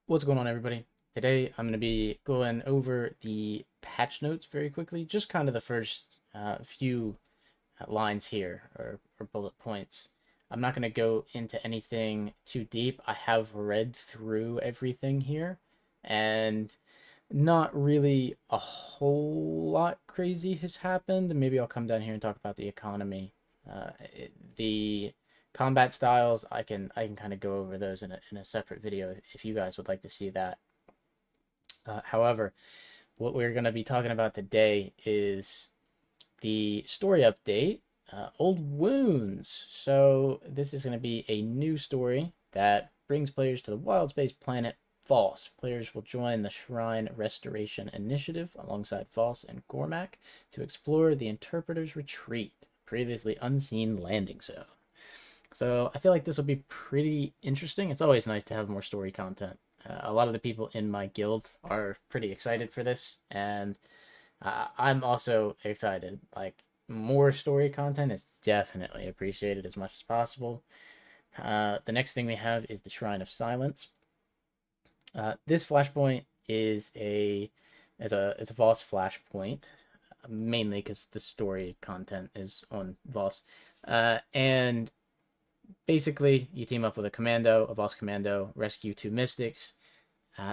What's going on, everybody? Today I'm going to be going over the patch notes very quickly, just kind of the first few lines here or bullet points. I'm not going to go into anything too deep. I have read through everything here, and not really a whole lot crazy has happened. Maybe I'll come down here and talk about the economy. The combat styles, I can kind of go over those in a separate video if you guys would like to see that. However, what we're going to be talking about today is the story update, Old Wounds. So this is going to be a new story that brings players to the wild space planet False. Players will join the Shrine Restoration Initiative alongside False and Gormak to explore the Interpreter's Retreat, previously unseen landing zone. So I feel like this will be pretty interesting. It's always nice to have more story content. A lot of the people in my guild are pretty excited for this, and I'm also excited. Like, more story content is definitely appreciated as much as possible. The next thing we have is the Shrine of Silence. This flashpoint is it's a Voss flashpoint, mainly because the story content is on Voss, and basically you team up with a Voss commando, rescue two mystics.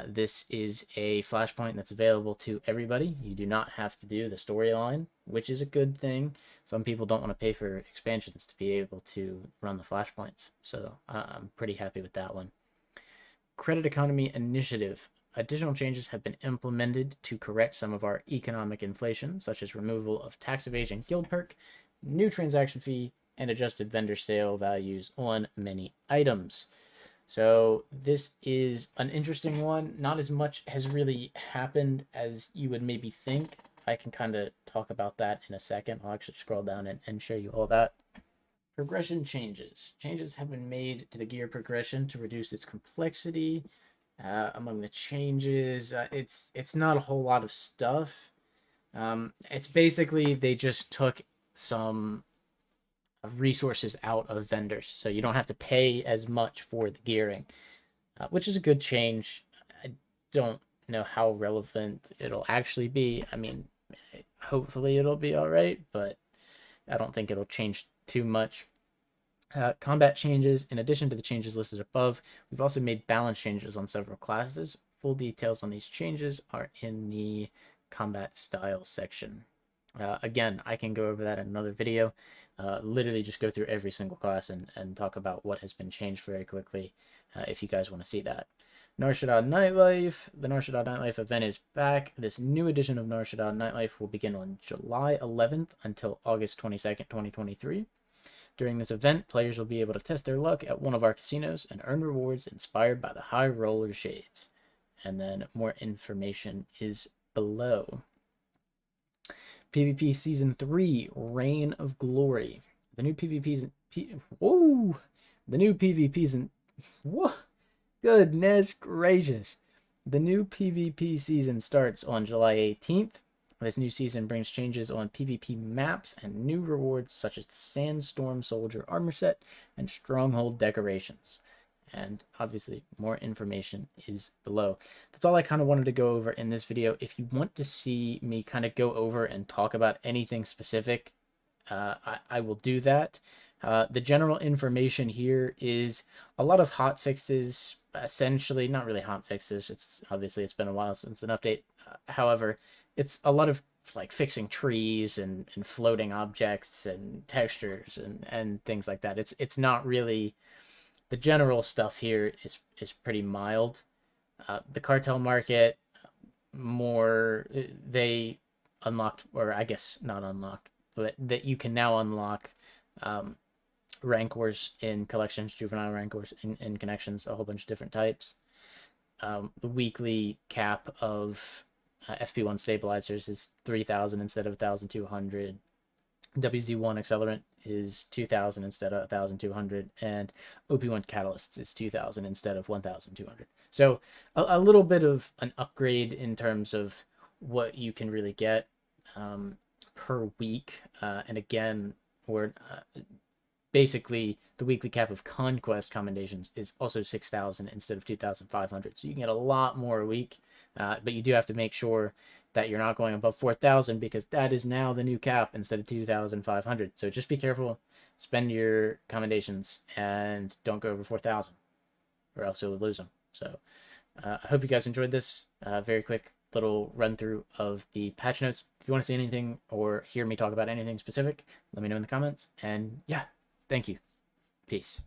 This is a flashpoint that's available to everybody. You do not have to do the storyline, which is a good thing. Some people don't want to pay for expansions to be able to run the flashpoints, so I'm pretty happy with that one. Credit Economy Initiative. Additional changes have been implemented to correct some of our economic inflation, such as removal of tax evasion guild perk, new transaction fee, and adjusted vendor sale values on many items. So this is an interesting one. Not as much has really happened as you would maybe think. I can kind of talk about that in a second. I'll actually scroll down and show you all that. Progression changes. Changes have been made to the gear progression to reduce its complexity. Among the changes, it's not a whole lot of stuff. It's basically they just took some resources out of vendors, so you don't have to pay as much for the gearing, which is a good change. I don't know how relevant it'll actually be. I mean, hopefully it'll be all right, but I don't think it'll change too much. Combat changes. In addition to the changes listed above, we've also made balance changes on several classes. Full details on these changes are in the combat style section. Again, I can go over that in another video. Literally just go through every single class and talk about what has been changed very quickly if you guys want to see that. Nar Shaddaa Nightlife. The Nar Shaddaa Nightlife event is back. This new edition of Nar Shaddaa Nightlife will begin on July 11th until August 22nd, 2023. During this event, players will be able to test their luck at one of our casinos and earn rewards inspired by the High Roller Shades. And then more information is below. PvP Season 3, Reign of Glory. The new PvP's... Whoa! The new PvP's... Whoa! Goodness gracious. The new PvP season starts on July 18th. This new season brings changes on PvP maps and new rewards such as the Sandstorm Soldier armor set and Stronghold decorations. And obviously more information is below. That's all I kind of wanted to go over in this video. If you want to see me kind of go over and talk about anything specific, I will do that. The general information here is a lot of hot fixes, essentially not really hot fixes. It's been a while since an update. However, it's a lot of like fixing trees and floating objects and textures and things like that. It's not really the general stuff here is pretty mild. The cartel market, more they unlocked, or I guess not unlocked, but that you can now unlock rancors in collections, juvenile rancors in connections, a whole bunch of different types. The weekly cap of FP1 stabilizers is 3,000 instead of 1,200. WZ1 accelerant is 2,000 instead of 1,200, and OP1 catalysts is 2,000 instead of 1,200. So a little bit of an upgrade in terms of what you can really get per week. And again, we're basically the weekly cap of conquest commendations is also 6,000 instead of 2,500. So you can get a lot more a week, but you do have to make sure that you're not going above 4,000 because that is now the new cap instead of 2,500. So just be careful, spend your commendations, and don't go over 4,000 or else you'll lose them. So I hope you guys enjoyed this very quick little run through of the patch notes. If you want to see anything or hear me talk about anything specific, let me know in the comments. And yeah, thank you. Peace.